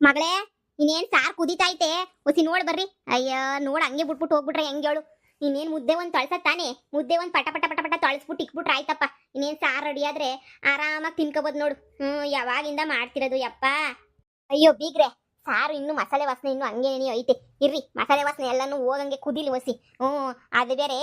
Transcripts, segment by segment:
ಮಗಳೇ ಇನ್ನೇನ್ ಸಾರ್ ಕುದಿತೈತೆ ಒಸಿ ನೋಡ್ ಬರ್ರಿ. ಅಯ್ಯ ನೋಡ್ ಹಂಗೆ ಬಿಟ್ಬಿಟ್ಟು ಹೋಗ್ಬಿಟ್ರೆ ಹೆಂಗ್ ಹೇಳು. ಇನ್ನೇನ್ ಮುದ್ದೆ ಒಂದ್ ತೊಳ್ಸತ್ ತಾನೆ, ಮುದ್ದೆ ಒಂದ್ ಪಟ ಪಟ ಪಟ ಪಟ ತೊಳ್ಸ್ಬಿಟ್ಟು ಇಕ್ಬಿಟ್ರೆ ಆಯ್ತಪ್ಪ. ಇನ್ನೇನ್ ಸಾರ್ ರೆಡಿ ಆದ್ರೆ ಆರಾಮಾಗಿ ತಿನ್ಕೋಬೋದು ನೋಡು. ಯಾವಾಗಿಂದ ಮಾಡ್ತಿರೋದು ಯಪ್ಪ. ಅಯ್ಯೋ ಬೀಗ್ರೆ, ಸಾರು ಇನ್ನು ಮಸಾಲೆ ವಾಸನೆ ಇನ್ನು ಹಂಗೆ ಏನಿ ಐತೆ. ಇರ್ರಿ ಮಸಾಲೆ ವಾಸನೆ ಎಲ್ಲಾನು ಹೋಗಂಗೆ ಕುದಿಲಿ ಒಸಿ. ಅದು ಬೇರೆ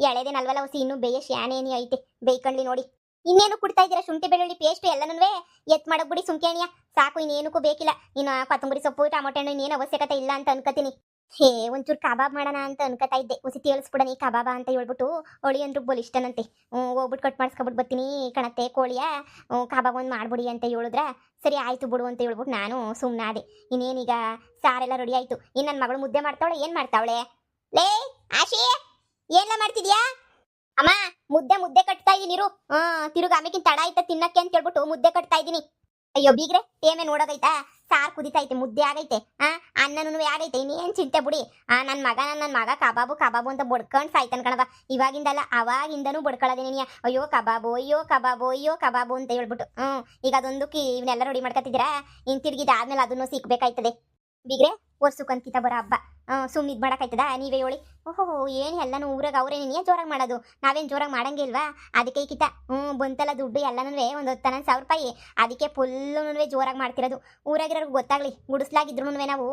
ಎಳೆದೇನಲ್ವಲ್ಲ ಒಸಿ, ಇನ್ನು ಬೇಯ ಶಾನೆ ಏನಿ ಐತೆ, ಬೇಯ್ಕೊಂಡ್ಲಿ ನೋಡಿ. ಇನ್ನೇನು ಕುಡ್ತಾ ಇದ್ದೀರಾ? ಶುಂಠಿ ಬೆಳ್ಳುಳ್ಳಿ ಪೇಸ್ಟ್ ಎಲ್ಲನೂ ಎತ್ ಮಾಡಕ್ ಬಿಡಿ ಸುಮ್ಕೇಣಿಯ ಸಾಕು, ಇನ್ನೇನಕ್ಕೂ ಬೇಕಿಲ್ಲ. ಇನ್ನು ಕೊತ್ತಂಬರಿ ಸೊಪ್ಪು ಟೊಮೊಟೊ ಹಣ್ಣು ಇನ್ನೇನು ಅವಶ್ಯಕತೆ ಇಲ್ಲ ಅಂತ ಅನ್ಕೋತೀನಿ. ಹೇ ಒಂಚೂರು ಕಬಾಬ್ ಮಾಡೋಣ ಅಂತ ಅನ್ಕೋತಾ ಇದ್ದೆ. ಉಸಿ ತಿಳಿಸ್ಬಿಡನಿ ಕಬಾಬ ಅಂತ ಹೇಳ್ಬಿಟ್ಟು ಹೊಳಿ ಅಂದ್ರು ಬೋಲ್ ಇಷ್ಟನಂತೆ. ಹೋಗ್ಬಿಟ್ಟು ಕಟ್ ಮಾಡಿಸ್ಕೊಬಿಟ್ಟು ಬರ್ತೀನಿ ಕಣತ್ತೆ ಕೋಳಿಯ, ಕಬಾಬ್ ಒಂದು ಮಾಡ್ಬಿಡಿ ಅಂತ ಹೇಳಿದ್ರ ಸರಿ ಆಯ್ತು ಬಿಡು ಅಂತ ಹೇಳ್ಬಿಟ್ಟು ನಾನು ಸುಮ್ಮನಾದೆ. ಇನ್ನೇನೀಗ ಸಾರೆಲ್ಲ ರೆಡಿ ಆಯ್ತು. ಇನ್ನು ನನ್ನ ಮಗಳು ಮುದ್ದೆ ಮಾಡ್ತಾವಳೆ, ಏನ್ ಮಾಡ್ತಾವಳೆ? ಲೇ ಆಶಿ, ಏನ್ಲ ಮಾಡ್ತಿದ್ಯಾ? ಅಮ್ಮ ಮುದ್ದೆ ಮುದ್ದೆ ಕಟ್ತಾ ಇದೀನಿರು. ತಿರುಗ ಆಮೇಕಿನ್ ತಡ ಆಯ್ತಾ ತಿನ್ನಕ್ಕೆ ಅಂತ ಹೇಳ್ಬಿಟ್ಟು ಮುದ್ದೆ ಕಟ್ತಾ ಇದೀನಿ. ಅಯ್ಯೋ ಬೀಗ್ರೆ, ಟೇಮೆ ನೋಡೋದೈತಾ? ಸಾರ್ ಕುದಿತೈತೆ, ಮುದ್ದೆ ಆಗೈತೆ, ಅನ್ನನೂ ಆಗೈತೆ, ಇನ್ನೇನ್ ಚಿಂತೆ ಬಿಡಿ. ನನ್ನ ಮಗ ಕಬಾಬು ಕಬಾಬು ಅಂತ ಬಡ್ಕೊಂಡ್ ಸಾಯ್ತಾನ ಕಣವ. ಇವಾಗಿಂದಲ್ಲ ಅವಾಗಿಂದನೂ ಬಡ್ಕೊಳ್ಳೋದೇನಿಯ. ಅಯ್ಯೋ ಕಬಾಬು, ಅಯ್ಯೋ ಕಬಾಬು, ಅಯ್ಯೋ ಕಬಾಬು ಅಂತ ಹೇಳ್ಬಿಟ್ಟು. ಈಗ ಅದೊಂದು ಇವನ್ನೆಲ್ಲ ರೆಡಿ ಮಾಡ್ಕೊತಿದ್ದೀರಾ. ಇನ್ ತಿರ್ಗಿದಾದ್ಮೇಲೆ ಅದನ್ನು ಸಿಕ್ಬೇಕಾಯ್ತದೆ. ಬೀಗ್ರೆ ವರ್ಷಕ್ಕಂತಿತ ಬರೋ ಹಬ್ಬ, ಸುಮ್ಮನೆ ಇದು ಮಾಡೋಕ್ಕಾಯ್ತದ? ನೀವೇ ಹೇಳಿ. ಓಹೋ, ಏನು ಎಲ್ಲನೂ ಊರಾಗ ಅವ್ರೇನೇ ಜೋರಾಗಿ ಮಾಡೋದು, ನಾವೇನು ಜೋರಾಗಿ ಮಾಡಂಗಿಲ್ವಾ? ಅದಕ್ಕೆ ಈ ಕಿತ ಬಂತಲ್ಲ ದುಡ್ಡು ಎಲ್ಲನೂ ಒಂದು 10,000 ರೂಪಾಯಿ, ಅದಕ್ಕೆ ಫುಲ್ಲೂ ಜೋರಾಗಿ ಮಾಡ್ತಿರೋದು. ಊರಾಗಿರೋರ್ಗೆ ಗೊತ್ತಾಗ್ಲಿ, ಗುಡಿಸ್ಲಾಗಿದ್ರು ನಾವು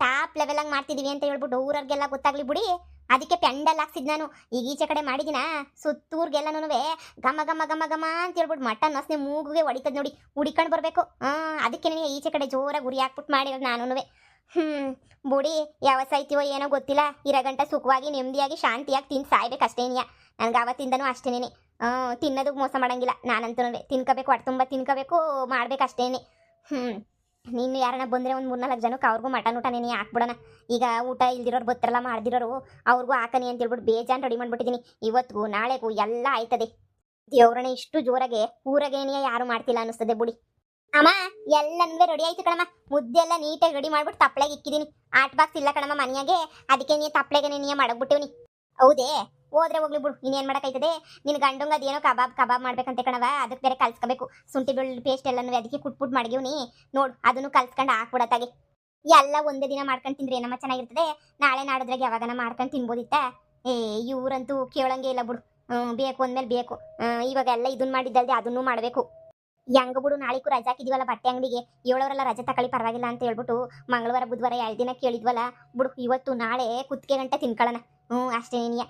ಟಾಪ್ ಲೆವೆಲಾಗಿ ಮಾಡ್ತಿದೀವಿ ಅಂತ ಹೇಳ್ಬಿಟ್ಟು ಊರವ್ರಿಗೆಲ್ಲ ಗೊತ್ತಾಗ್ಲಿ ಬಿಡಿ. ಅದಕ್ಕೆ ಪೆಂಡಲ್ ಹಾಕ್ಸಿದ್ ನಾನು. ಈಗ ಈಚೆ ಕಡೆ ಮಾಡಿದಿನ ಸುತ್ತೂರ್ಗೆಲ್ಲನೂ ಘಮ ಘಮ ಘಮ ಘಮ ಅಂತ ಹೇಳ್ಬಿಟ್ಟು ಮಟನ್ ವಾಸನೆ ಮೂಗುಗೆ ಹೊಡಿತದ್ ನೋಡಿ, ಹುಡಿಕೊಂಡು ಬರಬೇಕು. ಅದಕ್ಕೆ ಈಚೆ ಕಡೆ ಜೋರಾಗಿ ಉರಿ ಹಾಕ್ಬಿಟ್ಟು ಮಾಡಿರೋದು ನಾನು. ಬುಡಿ ಯಾವ ಸಾಯ್ತೀವೋ ಏನೋ ಗೊತ್ತಿಲ್ಲ, ಇರಗಂಟ ಸುಖವಾಗಿ ನೆಮ್ಮದಿಯಾಗಿ ಶಾಂತಿಯಾಗಿ ತಿಂದು ಸಾಯ್ಬೇಕಷ್ಟೇನಿಯ. ನನ್ಗೆ ಆವತ್ತಿಂದನೂ ಅಷ್ಟೇನೆ. ತಿನ್ನೋದಕ್ಕೆ ಮೋಸ ಮಾಡಂಗಿಲ್ಲ ನಾನಂತೂ. ತಿನ್ಕೋಬೇಕು, ಹೊಟ್ಟೆ ತುಂಬ ತಿನ್ಕೋಬೇಕು, ಮಾಡ್ಬೇಕಷ್ಟೇನೆ. ನೀನು ಯಾರನ್ನ ಬಂದರೆ ಒಂದು 3-4 ಜನಕ್ಕೆ ಅವ್ರಿಗೂ ಮಟನ್ ಊಟ ನೆನೆ ಹಾಕ್ಬಿಡೋಣ. ಈಗ ಊಟ ಇಲ್ದಿರೋರು ಬರ್ತಾರಲ್ಲ ಮಾಡ್ದಿರೋರು, ಅವ್ರಿಗೂ ಹಾಕನಿ ಅಂತ ಹೇಳ್ಬಿಟ್ಟು ಬೇಜಾನ್ ರೆಡಿ ಮಾಡ್ಬಿಟ್ಟಿದ್ದೀನಿ. ಇವತ್ತಿಗೂ ನಾಳೆಗೂ ಎಲ್ಲ ಆಯ್ತದೆ. ದೇವ್ರನ್ನ ಇಷ್ಟು ಜೋರಾಗೆ ಊರಾಗೇನಿಯ ಯಾರು ಮಾಡ್ತಿಲ್ಲ ಅನ್ನಿಸ್ತದೆ ಬುಡಿ. ಅಮ್ಮ ಎಲ್ಲನೂ ರೆಡಿ ಆಯ್ತು ಕಣಮ್ಮ. ಮುದ್ದೆ ಎಲ್ಲ ನೀಟಾಗಿ ರೆಡಿ ಮಾಡ್ಬಿಟ್ಟು ತಪ್ಪಳೆಗೆ ಇಕ್ಕಿದ್ದೀನಿ. ಆಟ್ ಬಾಕ್ಸ್ ಇಲ್ಲ ಕಣಮ್ಮ ಮನೆಯಾಗೆ, ಅದಕ್ಕೆ ನೀ ತಪ್ಪಳೆಗೆ ನೀ ಮಾಡಬಿಟ್ಟಿವ್ನಿ. ಹೌದೇ? ಹೋದ್ರೆ ಹೋಗ್ಲಿ ಬಿಡು, ಇನ್ನೇನು ಮಾಡೋಕ್ಕಾಯ್ತದೆ. ನಿನ್ನ ಗಂಡಂಗೆ ಅದೇನೋ ಕಬಾಬ್ ಮಾಡ್ಬೇಕಂತೆ ಕಣವ, ಅದಕ್ಕೆ ಬೇರೆ ಕಲ್ಸ್ಕೋಬೇಕು. ಶುಂಠಿ ಬೆಳ್ಳುಳ್ಳಿ ಪೇಸ್ಟ್ ಎಲ್ಲನೂ ಅದಕ್ಕೆ ಕುಟ್ಬಿಟ್ಟು ಮಡಗಿವ್ನಿ ನೋಡು, ಅದನ್ನು ಕಲ್ಸ್ಕೊಂಡು ಹಾಕ್ಬಿಡತ್ತಾಗೆ. ಎಲ್ಲ ಒಂದೇ ದಿನ ಮಾಡ್ಕೊಂಡು ತಿಂದ್ರೆ ಏನಮ್ಮ ಚೆನ್ನಾಗಿರ್ತದೆ. ನಾಳೆ ನಾಡಿದ್ರಾಗ ಯಾವಾಗನ ಮಾಡ್ಕೊಂಡು ತಿನ್ಬೋದಿತ್ತ? ಇವ್ರಂತೂ ಕೇಳಂಗೆ ಇಲ್ಲ ಬಿಡು. ಬೇಕು ಅಂದ್ಮೇಲೆ ಬೇಕು. ಇವಾಗ ಎಲ್ಲ ಇದನ್ನ ಮಾಡಿದ್ದಲ್ದೆ ಅದನ್ನು ಮಾಡಬೇಕು. ಹೆಂಗ ಬಿಡು, ನಾಳಿಗೂ ರಜೆ ಹಾಕಿದ್ವಲ್ಲ ಬಟ್ಟೆ ಅಂಗಡಿಗೆ, ಹೇಳೋರೆಲ್ಲ ರಜೆ ತಗೊಳ್ಳಿ ಪರವಾಗಿಲ್ಲ ಅಂತ ಹೇಳ್ಬಿಟ್ಟು ಮಂಗಳವಾರ ಬುಧವಾರ 2 ದಿನ ಕೇಳಿದ್ವಲ್ಲ ಬಿಡು. ಇವತ್ತು ನಾಳೆ ಕುತ್ತಿಗೆ ಗಂಟೆ ತಿನ್ಕೊಳ್ಳೋಣ. ಅಷ್ಟೇನಿಯ.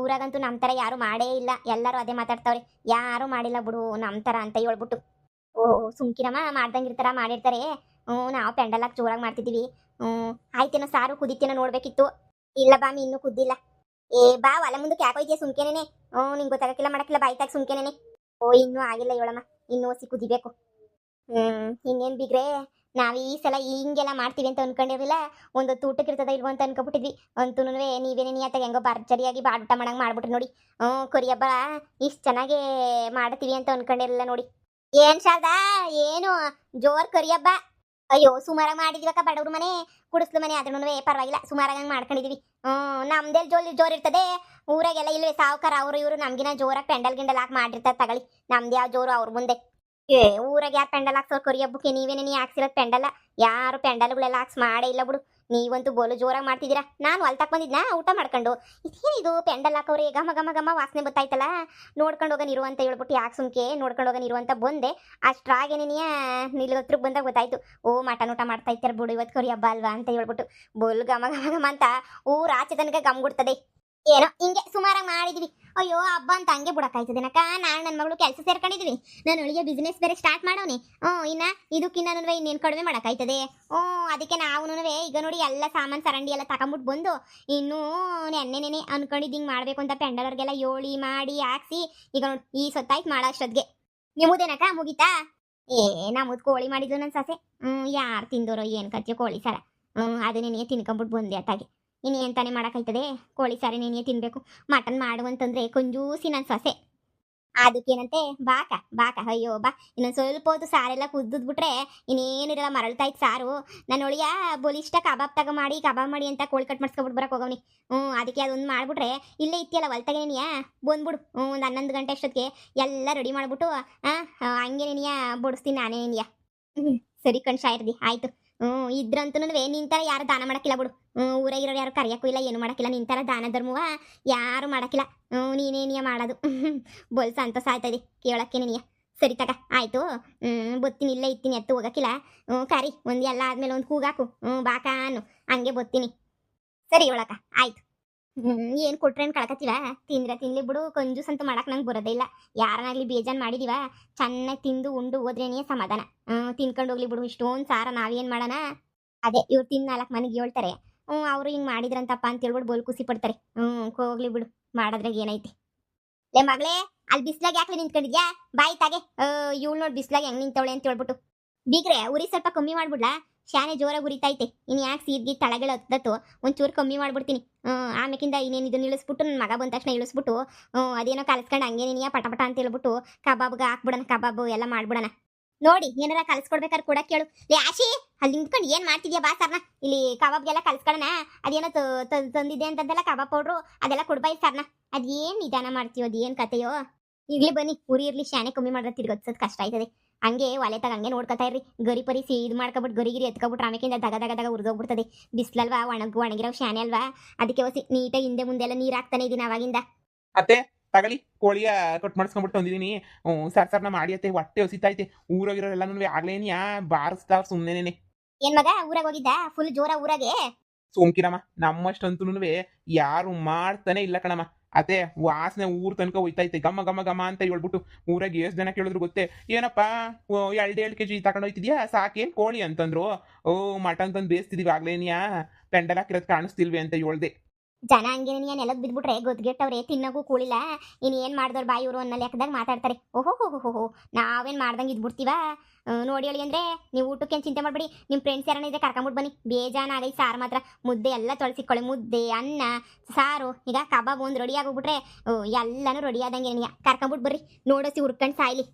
ಊರಾಗಂತೂ ನಮ್ಮ ಥರ ಯಾರು ಮಾಡೇ ಇಲ್ಲ, ಎಲ್ಲರೂ ಅದೇ ಮಾತಾಡ್ತಾವ್ರೆ, ಯಾರು ಮಾಡಿಲ್ಲ ಬಿಡು ನಮ್ಮ ಥರ ಅಂತ ಹೇಳ್ಬಿಟ್ಟು. ಸುಮ್ಕಿರಮ್ಮ, ಮಾಡ್ದಂಗಿರ್ತಾರ ಮಾಡಿರ್ತಾರೆ. ನಾವು ಪೆಂಡಲಾಗಿ ಜೋರಾಗಿ ಮಾಡ್ತಿದ್ದೀವಿ. ಆಯ್ತೇನೋ ಸಾರು ಕುದಿತೇನೋ ನೋಡ್ಬೇಕಿತ್ತು. ಇಲ್ಲ ಬಾಮಿ ಇನ್ನೂ ಕುದ್ದಿಲ್ಲ. ಬಾ ಒಲೆ ಮುಂದಕ್ಕೆ ಯಾಕೋಯ್ತೀಯ ಸುಮ್ಕೇನೇನೆ. ನಿಂಗೆ ಗೊತ್ತಾಗಕ್ಕಿಲ್ಲ ಮಾಡಕ್ಕಿಲ್ಲ, ಬಾಯ್ತಾಗ ಸುಮ್ಕೇನೇನೆ. ಇನ್ನೂ ಆಗಿಲ್ಲ ಹೇಳಮ್ಮ, ಇನ್ನೂ ಹೊಸಿ ಕುದಿಬೇಕು. ಇನ್ನೇನು ಬಿಗ್ರೆ, ನಾವು ಈ ಸಲ ಹಿಂಗೆಲ್ಲ ಮಾಡ್ತೀವಿ ಅಂತ ಅನ್ಕೊಂಡಿರಲಿಲ್ಲ. ಒಂದು ಊಟಕ್ಕೆ ಇರ್ತದ ಇಲ್ವೋ ಅಂತ ಅನ್ಕೊಬಿಟ್ಟಿದ್ವಿ. ಅಂತೂ ನೀವೇನೇ ನಿಯತ್ತಾಗಿ ಹೆಂಗೋ ಭರ್ಜರಿಯಾಗಿ ಬಾಡುಟ ಮಾಡಂಗೆ ಮಾಡ್ಬಿಟ್ರಿ ನೋಡಿ. ಕೊರಿ ಹಬ್ಬ ಇಷ್ಟು ಚೆನ್ನಾಗಿ ಮಾಡ್ತೀವಿ ಅಂತ ಅನ್ಕೊಂಡಿರಲಿಲ್ಲ ನೋಡಿ. ಏನ್ ಶಾರದಾ, ಏನು ಜೋರ್ ಕರಿ ಹಬ್ಬ? ಅಯ್ಯೋ ಸುಮಾರಾಗಿ ಮಾಡಿದೀವಕ್ಕ, ಬಡವ್ರ ಮನೆ ಕುಡಿಸ್ಲು ಮನೆ ಆದ್ರೂ ಪರವಾಗಿಲ್ಲ, ಸುಮಾರಾಗಿ ಮಾಡ್ಕೊಂಡಿದೀವಿ. ನಮ್ದೇಲ್ ಜೋರ್ ಇರ್ತದೆ. ಊರಾಗೆಲ್ಲ ಇಲ್ವೇ ಸಾವುಕಾರ ಅವರು ಇವರು ನಮ್ಗಿನ ಜೋರಾಗಿ ಪೆಂಡಲ್ ಹಾಕಿ ಮಾಡಿರ್ತಾರೆ ತಗೊಳ್ಳಿ. ನಮ್ದು ಯಾವ ಜೋರು ಅವ್ರ ಮುಂದೆ. ಊರಾಗ ಯಾರು ಪೆಂಡಲ್ ಹಾಕ್ಸೋರು ಕರಿ ಹಬ್ಬಕ್ಕೆ? ನೀವೇನೇ ನೀ ಹಾಕ್ಸಿರೋದು ಪೆಂಡಲ್ಲ, ಯಾರು ಪೆಂಡಲ್ಗಳೆಲ್ಲ ಹಾಕ್ಸ್ ಮಾಡೇ ಇಲ್ಲ ಬಿಡು. ನೀವಂತೂ ಬೋಲು ಜೋರಾಗಿ ಮಾಡ್ತಿದ್ದೀರಾ. ನಾನು ಹೊಲ್ತಕ್ಕೆ ಬಂದಿದ್ನಾ ಊಟ ಮಾಡ್ಕೊಂಡು, ಇದೇನಿದು ಪೆಂಡಲ್ ಹಾಕೋರೆ ಘಮ ಘಮ ಘಮ ವಾಸನೆ ಗೊತ್ತಾಯ್ತಲ್ಲ, ನೋಡ್ಕೊಂಡು ಹೋಗೋನಿರು ಅಂತ ಹೇಳ್ಬಿಟ್ಟು ಯಾಕೆ ಸುಮ್ಕೆ ನೋಡ್ಕೊಂಡು ಹೋಗೋನಿರು ಅಂತ ಬಂದೆ. ಅಷ್ಟ್ರಾಗೇನೇನಿಯ ನಿಲ್ಗತ್ರಕ್ಕೆ ಬಂದಾಗ ಗೊತ್ತಾಯ್ತು, ಮಟನ್ ಊಟ ಮಾಡ್ತಾ ಇರ್ತಾರೆ ಬಿಡು, ಇವತ್ತು ಕರಿ ಹಬ್ಬ ಅಲ್ವಾ ಅಂತ ಹೇಳ್ಬಿಟ್ಟು. ಬೋಲ್ ಘಮ ಘಮ ಘಮ ಅಂತ ಆಚೆ ತನಕ ಗಮ್ಗುಡ್ತದೆ. ಏನೋ ಹಿಂಗೆ ಸುಮಾರಾಗಿ ಮಾಡಿದ್ವಿ. ಅಯ್ಯೋ ಹಬ್ಬ ಅಂತ ಹಂಗೆ ಬಿಡಕ್ಕಾಯ್ತದೇನಕ್ಕ. ನಾನು ನನ್ನ ಮಗಳು ಕೆಲಸ ಸೇರ್ಕೊಂಡಿದ್ವಿ, ನಾನು ಒಳಗೆ ಬಿಸ್ನೆಸ್ ಬೇರೆ ಸ್ಟಾರ್ಟ್ ಮಾಡೋನಿ. ಇನ್ನ ಇದಕ್ಕಿನ್ನೂ ಇನ್ನೇನು ಕಡಿಮೆ ಮಾಡೋಕ್ಕಾಯ್ತದೆ. ಅದಕ್ಕೆ ನಾವು ಈಗ ನೋಡಿ ಎಲ್ಲ ಸಾಮಾನು ಸರಂಡಿ ಎಲ್ಲ ತಗೊಂಬಿಟ್ಟು ಬಂದು ಇನ್ನೂ ನೆನ್ನೆ ಅನ್ಕೊಂಡಿದ್ದು ಹಿಂಗೆ ಮಾಡಬೇಕು ಅಂತ ಪೆಂಡಲವ್ರಿಗೆಲ್ಲ ಯೋಳಿ ಮಾಡಿ ಹಾಕ್ಸಿ ಈಗ ನೋಡಿ ಈ ಸೊತ್ತಾಯ್ತು ಮಾಡೋ ಅಷ್ಟೊತ್ತಿಗೆ. ನಿಮ್ಮದೇನಕ್ಕ ಮುಗಿತಾ? ನಮ್ಮದು ಕೋಳಿ ಮಾಡಿದ್ಲು ನನ್ನ ಸೊಸೆ. ಯಾರು ತಿಂದೋರೋ ಏನು ಕಚ್ಚೆ ಕೋಳಿ ಸಾರ. ಅದನ್ನೇ ತಿನ್ಕೊಂಬಿಟ್ಟು ಬಂದೆ ಅತ್ತಾಗೆ. ಇನ್ನೇನು ತಾನೇ ಮಾಡೋಕ್ಕಾಯ್ತದೆ, ಕೋಳಿ ಸಾರಿ ನೀನೇ ತಿನ್ನಬೇಕು. ಮಟನ್ ಮಾಡುವಂತಂದ್ರೆ ಕಂಜೂಸಿ ನನ್ನ ಸೊಸೆ. ಅದಕ್ಕೇನಂತೆ ಬಾಕ ಅಯ್ಯೋ ಬಾ. ಇನ್ನೊಂದು ಸ್ವಲ್ಪ ಹೊತ್ತು ಸಾರೆಲ್ಲ ಕುದ್ದುಬಿಟ್ರೆ ಇನ್ನೇನಿರಲ್ಲ, ಮರಳ್ತಾಯ್ತು ಸಾರು. ನಾನು ಒಳಿಯ ಬಲಿಷ್ಠ ಕಬಾಬ್ ಮಾಡಿ ಅಂತ ಕೋಳಿ ಕಟ್ ಮಾಡಿಸ್ಕೊಬಿಟ್ಟು ಬರಕ್ಕೆ ಹೋಗವ್ನಿ. ಅದಕ್ಕೆ ಅದೊಂದು ಮಾಡಿಬಿಟ್ರೆ ಇಲ್ಲೇ ಇತ್ತಿಯಲ್ಲ ಹೊಲ್ತಾಗೇನಿಯಾ ಬಂದ್ಬಿಡು. ಒಂದು 11 ಗಂಟೆ ಅಷ್ಟೊತ್ತಿಗೆ ಎಲ್ಲ ರೆಡಿ ಮಾಡಿಬಿಟ್ಟು ಹಂಗೇನೇನಿಯಾ ಬಡಿಸ್ತೀನಿ ನಾನೇನಿಯಾ. ಸರಿ ಕಣ್ ಶಾಯರ್ದಿ ಆಯಿತು. ಇದ್ರಂತೂ ನಿಂತರ ಯಾರು ದಾನ ಮಾಡಕ್ಕಿಲ್ಲ ಬಿಡು. ಊರಾಗಿರೋರು ಯಾರು ಕರಿಯಕ್ಕೂ ಇಲ್ಲ, ಏನು ಮಾಡಕ್ಕಿಲ್ಲ. ನಿಂತರ ದಾನ ಧರ್ಮವ ಯಾರು ಮಾಡಕ್ಕಿಲ್ಲ. ನೀನೇನಿಯ ಮಾಡೋದು. ಬೋಲ್ ಸಂತೋಷ ಆಯ್ತದೆ ಕೇಳಕ್ಕೆ ನಿನಗೆ. ಸರಿ ತಗ ಆಯ್ತು. ಬತ್ತೀನಿ, ಇಲ್ಲೇ ಇತ್ತೀನಿ, ಎತ್ತು ಹೋಗಕ್ಕಿಲ್ಲ. ಕರಿ ಒಂದು ಎಲ್ಲ ಆದ್ಮೇಲೆ ಒಂದು ಕೂಗಾಕು. ಬಾಕಾನು ಹಂಗೆ ಬತ್ತೀನಿ. ಸರಿ ಒಳಕ ಆಯ್ತು. ಏನು ಕೊಟ್ರೇನು ಕಳ್ಕತ್ತೀವ? ತಿಂದ್ರೆ ತಿನ್ಲಿ ಬಿಡು, ಕಂಜೂಸ್ ಅಂತೂ ಮಾಡಕ್ ನಂಗೆ ಬರೋದೇ ಇಲ್ಲ. ಯಾರನ್ನಾಗ್ಲಿ ಬೇಜಾನ್ ಮಾಡಿದೀವ, ಚೆನ್ನಾಗಿ ತಿಂದು ಉಂಡು ಹೋದ್ರೇನೇ ಸಮಾಧಾನ. ತಿನ್ಕೊಂಡು ಹೋಗ್ಲಿ ಬಿಡು, ಇಷ್ಟೊಂದು ಸಾರ ನಾವೇನು ಮಾಡೋಣ. ಅದೇ ಇವ್ರು ತಿಂದು 4 ಮನೆಗೆ ಹೇಳ್ತಾರೆ. ಅವರು ಹಿಂಗೆ ಮಾಡಿದ್ರಂತಪ್ಪ ಅಂತ ಹೇಳ್ಬಿಟ್ಟು ಬೋಲ್ ಖುಷಿ ಪಡ್ತಾರೆ. ಹೋಗ್ಲಿ ಬಿಡು, ಮಾಡೋದ್ರಾಗ ಏನೈತಿ. ಲೇ ಮಗಳೇ, ಅಲ್ಲಿ ಬಿಸ್ಲಾಗ ಯಾಕೆ ನಿಂತ್ಕೊಂಡಿದ್ಯಾ? ಬಾಯಿ ತಾಗೆ. ಇವಳು ನೋಡಿ ಬಿಸ್ಲಾಗ ಹೆಂಗ್ ನಿಂತವಳೆ ಅಂತ ಹೇಳ್ಬಿಟ್ಟು. ಬೀಗ್ರೆ ಉರಿ ಸ್ವಲ್ಪ ಕಮ್ಮಿ ಮಾಡ್ಬಿಡ್ಲಾ? ಶಾನೆ ಜೋರಾಗಿ ಉರಿತೈತೆ. ಇನ್ನು ಯಾಕೆ ಸೀದ್ಗಿ ತಳಗಳು ಹತ್ತತ್ತು, ಒಂಚೂರು ಕಮ್ಮಿ ಮಾಡ್ಬಿಡ್ತೀನಿ. ಆಮೇಕಿಂದ ಇನ್ನೇನು ಇದನ್ನ ಇಳಿಸ್ಬಿಟ್ಟು ನನ್ನ ಮಗ ಬಂದ ತಕ್ಷಣ ಇಳಿಸ್ಬಿಟ್ಟು ಅದೇನೋ ಕಲಿಸ್ಕೊಂಡು ಹಂಗೆ ನೀನು ಪಟ ಅಂತ ಹೇಳ್ಬಿಟ್ಟು ಕಬಾಬ್ಗೆ ಹಾಕ್ಬಿಡೋಣ. ಕಬಾಬು ಎಲ್ಲ ಮಾಡ್ಬಿಡೋಣ. ನೋಡಿ ಏನಾರ ಕಲಿಸ್ಕೊಡ್ಬೇಕಾದ್ರೆ ಕೂಡ ಕೇಳು. ಲೇ ಆಶಿ, ಅಲ್ಲಿ ನಿಂತ್ಕೊಂಡು ಏನು ಮಾಡ್ತಿದ್ಯಾ? ಬಾ ಸರ್ನ ಇಲ್ಲಿ ಕಬಾಬ್ಗೆಲ್ಲ ಕಲಿಸ್ಕೊಳ್ಳೋಣ. ಅದೇನೋ ತಂದಿದ್ದೆ ಅಂತಂದೆಲ್ಲ ಕಬಾಬ್ ಪೌಡ್ರು ಅದೆಲ್ಲ ಕೊಡ್ಬಾಯಿ ಸರ್ನ. ಅದೇನು ನಿಧಾನ ಮಾಡ್ತೀವೋ, ಅದೇನು ಕತೆಯೋ. ಇರ್ಲಿ ಬನ್ನಿ, ಉರಿ ಇರ್ಲಿ, ಶಾನೆ ಕಮ್ಮಿ ಮಾಡಿದ್ರೆ ತಿರ್ಗೋದ್ಸೋದು ಕಷ್ಟ ಆಯ್ತದೆ. ಹಂಗೆ ಒಲೆ ತಗ ಹಂಗೆ ನೋಡ್ಕೊತಾ ಇರ್ರಿ. ಗರಿ ಪರಿ ಇದು ಮಾಡ್ಕೊಬಿಟ್ಟು ಗರಿಗಿರಿ ಎತ್ಕೊಬಿಟ್ರೆ ಆಮೇಕಿಂದ ದಗ ದಗ ದಗ ಉರಿದೋಗ್ಬಿಡ್ತದೆ. ಬಿಸ್ಲಲ್ವಾ, ಒಣಗಿರೋ ಶಾನೆ ಅಲ್ವಾ, ಅದಕ್ಕೆ ಹೊಸಿ ನೀಟಾಗಿ ಹಿಂದೆ ಮುಂದೆ ಎಲ್ಲ ನೀರು ಹಾಕ್ತಾನೆ ಇದೀನಿ ಅವಾಗಿಂದ. ಅತ್ತೆ ತಗಲಿ, ಕೋಳಿಯ ಕಟ್ ಮಾಡಿಸ್ಕೊಂಡ್ಬಿಟ್ಟು ತಂದಿದ್ದೀನಿ. ಸರ್ನ ಮಾಡಿ ಅತ್ತೆ, ಹೊಟ್ಟೆ ಹೊಸಿತೈತೆ. ಊರಾಗಿರೋರೆಲ್ಲನೂ ಆಗ್ಲೇನಿಯಾ ಬಾರಿಸ್ತಾವ್ ಸುಮ್ಮನೆ. ಏನ್ ಮಗ ಊರಾಗ ಹೋಗಿದ್ದ? ಫುಲ್ ಜೋರ ಊರಾಗೆ? ಸೋಂಕಿರಮ್ಮ, ನಮ್ಮಷ್ಟಂತೂ ಯಾರು ಮಾಡ್ತಾನೆ ಇಲ್ಲ ಕಣಮ್ಮ. ಅತ್ತೆ ವಾಸನೆ ಊರ್ ತನಕ ಹೋಯ್ತೈತೆ, ಗಮ್ಮ ಗಮ್ಮ ಗಮ್ಮ ಅಂತ ಹೇಳ್ಬಿಟ್ಟು. ಊರಾಗ ಎಷ್ಟು ಜನ ಕೇಳಿದ್ರು ಗೊತ್ತೇ, ಏನಪ್ಪಾ 2 kg ತಗೊಂಡು ಹೋಯ್ತಿದ್ಯಾ, ಸಾಕೇನ್ ಕೋಳಿ ಅಂತಂದ್ರು. ಮಟನ್ ತಂದು ಬೇಯಿಸ್ತಿದೀವಿ ಆಗ್ಲೇನಿಯಾ, ಪೆಂಡಲ್ ಹಾಕಿರೋದು ಕಾಣಿಸ್ತಿಲ್ವಿ ಅಂತ ಹೇಳ್ದೆ. ಜನ ಹಂಗೆ ನೀನು ನೆಲಕ್ ಬಿದ್ಬಿಟ್ರೆ ಗೊದ್ಗೆಟ್ಟವ್ರೆ, ತಿನ್ನಗೂ ಕೂಳಿಲ್ಲ. ಇನ್ನು ಏನು ಮಾಡಿದವ್ರು ಬಾಯಿ ಇವರು ಅನ್ನೋ ಲೆಕ್ಕದಾಗ ಮಾತಾಡ್ತಾರೆ. ಓಹೋ ನಾವೇನು ಮಾಡ್ದಂಗೆ ಇದ್ಬಿಡ್ತೀವ? ನೋಡಿ ಹೇಳಿ ಅಂದರೆ ನೀವು ಊಟಕ್ಕೇನು ಚಿಂತೆ ಮಾಡಬೇಡಿ. ನಿಮ್ಮ ಫ್ರೆಂಡ್ಸ್ ಯಾರನ್ನ ಇದ್ರೆ ಕರ್ಕೊಂಬಿಟ್ಟು ಬನ್ನಿ. ಬೇಜಾನಾಗೈ ಸಾರು ಮಾತ್ರ. ಮುದ್ದೆ ಎಲ್ಲ ತೊಳಸಿಕೊಳ್ಳಿ, ಮುದ್ದೆ ಅನ್ನ ಸಾರು. ಈಗ ಕಬಾಬ್ ಒಂದು ರೆಡಿ ಆಗೋಗ್ಬಿಟ್ರೆ ಎಲ್ಲನೂ ರೆಡಿ ಆದಂಗೆ ನಿನಗೆ ಕರ್ಕೊಂಬಿಟ್ಟು ಬರ್ರಿ. ನೋಡೋಸಿ ಹುರ್ಕೊಂಡು ಸಾಯ್ಲಿ.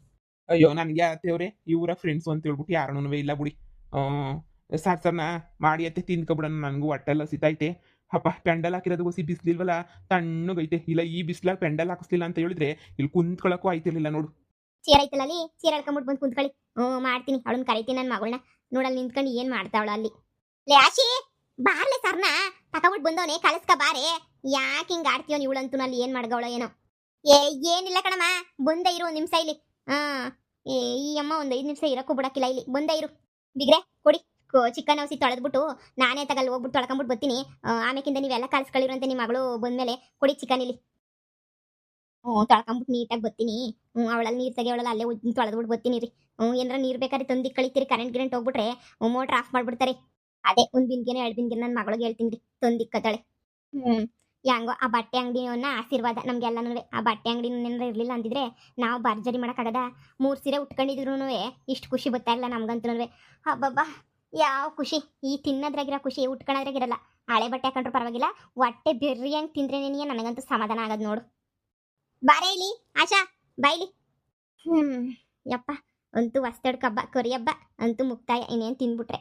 ಅಯ್ಯೋ ನನಗೆ ಅತ್ತೆಯವ್ರೆ ಇವರ ಫ್ರೆಂಡ್ಸು ಅಂತ ಹೇಳ್ಬಿಟ್ಟು ಯಾರೂ ಇಲ್ಲ ಬಿಡಿ. ಸರ್ನ ಮಾಡಿ ಅತ್ತೆ ತಿನ್ಕೊಬಿಡೋಣ, ನನಗೂ ಹೊಟ್ಟೆಲ್ಲ ಸಿತೈತೆ. ಅಪ್ಪ ಪೆಂಡಲ್ ಹಾಕಿರೋದು ಹೊಸಿ ಬಿಸ್ಲಿಲ್ವಲ್ಲ, ತಣ್ಣಗೈತೆ. ಇಲ್ಲ ಈ ಬಿಸ್ಲಾಗ ಪೆಂಡಲ್ ಹಾಕಿಸ್ಲಿಲ್ಲ ಅಂತ ಹೇಳಿದ್ರೆ ಇಲ್ಲಿ ಕುಂತ್ಕೊಳ್ಳೋಕ್ಕೂ ಆಯ್ತಿರ್ಲಿಲ್ಲ ನೋಡು. ಚೇರ್ ಐತಲ್ಲ ಅಲ್ಲಿ, ಚೇರ್ ಹೇಳ್ಕೊಂಬಿಟ್ಟು ಬಂದು ಕುಂತ್ಕೊಳ್ಳಿ. ಮಾಡ್ತೀನಿ, ಅವಳನ್ನ ಕರಿತೀನಿ ನನ್ನ ಮಗಳನ್ನ. ನೋಡಲ್ಲಿ ನಿಂತ್ಕೊಂಡು ಏನು ಮಾಡ್ತಾವಳ ಅಲ್ಲಿ. ಲೇ ಆಶಿ, ಬಾರ್ಲೆ ಸರ್ನ ತಕೊಂಬಿಟ್ಟು ಬಂದವನೇ, ಕಳಿಸ್ಕ ಬಾರೆ. ಯಾಕೆ ಹಿಂಗೆ ಆಡ್ತೀವೋ ಇವಳಂತೂ ಅಲ್ಲಿ ಏನು ಮಾಡ್ಗವಳೋ ಏನೋ. ಏನಿಲ್ಲ ಕಣಮ್ಮ, ಬಂದೇ ಇರು ಒಂದು ನಿಮಿಷ ಇಲ್ಲಿ. ಈ ಅಮ್ಮ ಒಂದು 5 ನಿಮಿಷ ಇರೋಕ್ಕೂ ಬಿಡಕ್ಕಿಲ್ಲ ಇಲ್ಲಿ. ಬಂದೇ ಇರು. ಬಿಗ್ರೆ ಕೊಡಿ ಚಿಕನ್ ಔಸಿ ತೊಳೆದ್ಬಿಟ್ಟು ನಾನೇ ತಗಲ್ಲಿ ಹೋಗ್ಬಿಟ್ಟು ತೊಳ್ಕೊಂಬಿಟ್ಟು ಬರ್ತೀನಿ. ಆಮೇಕಿಂದ ನೀವೆಲ್ಲ ಕಳ್ಸ್ಕೊಳ್ಳಿರಂತೆ ನಿಮ್ಮ ಮಗಳು ಬಂದಮೇಲೆ ಕೊಡಿ ಚಿಕನ್ ಇಲ್ಲಿ. ತೊಳ್ಕೊಂಬಿಟ್ಟು ನೀಟಾಗಿ ಬರ್ತೀನಿ. ಅವಳಲ್ಲಿ ನೀರು ತೆಗೆಯವಳಲ್ಲ, ಅಲ್ಲೇ ತೊಳೆದ್ಬಿಟ್ಟು ಬರ್ತೀನಿ ರೀ. ಏನಾರ ನೀರು ಬೇಕಾದ್ರೆ ತಂದು ಕಳಿತೀರಿ. ಕರೆಂಟ್ ಹೋಗ್ಬಿಟ್ರೆ ಮೋಟ್ರ್ ಆಫ್ ಮಾಡ್ಬಿಡ್ತಾರೆ. ಅದೇ ಒಂದು ಬಿನ್ಗೆನೋ 2 ಬಿನ್ಗೆನೋ ನನ್ನ ಮಗಳಿಗೆ ಹೇಳ್ತೀನಿ ರೀ, ತಂದಿಕ್ಕತ್ತಾಳೆ. ಹೆಂಗೋ ಆ ಬಟ್ಟೆ ಅಂಗಡಿಯನ್ನ ಆಶೀರ್ವಾದ ನಮ್ಗೆಲ್ಲನೂ. ಆ ಬಟ್ಟೆ ಅಂಗಡಿ ಏನಾರ ಇರಲಿಲ್ಲ ಅಂದಿದ್ರೆ ನಾವು ಭರ್ಜರಿ ಮಾಡೋಕ್ಕಾಗದ. 3 ಸೀರೆ ಉಟ್ಕೊಂಡಿದ್ರು ಇಷ್ಟು ಖುಷಿ ಬರ್ತಾ ಇಲ್ಲ ನಮ್ಗಂತೂ. ಹಬ್ಬಬ್ಬಾ ಯಾವ ಖುಷಿ! ಈ ತಿನ್ನೋದ್ರಾಗಿರೋ ಖುಷಿ ಉಟ್ಕೊಳ್ಳೋದ್ರಾಗಿರಲ್ಲ. ಹಳೆ ಬಟ್ಟೆ ಹಾಕೊಂಡ್ರು ಪರವಾಗಿಲ್ಲ, ಹೊಟ್ಟೆ ಬೆರ್ರಿಯಂಗೆ ತಿಂದ್ರೇನೇ ನನಗಂತೂ ಸಮಾಧಾನ ಆಗೋದು ನೋಡು. ಬಾರೇ ಇಲ್ಲಿ ಆಶಾ, ಬಾಯ್ಲಿ. ಯಪ್ಪ, ಅಂತೂ ಹೊಸ್ತಡ್ ಕಬ್ಬ ಕರಿ ಹಬ್ಬ ಅಂತೂ ಮುಕ್ತಾಯ. ಇನ್ನೇನು ತಿಂದ್ಬಿಟ್ರೆ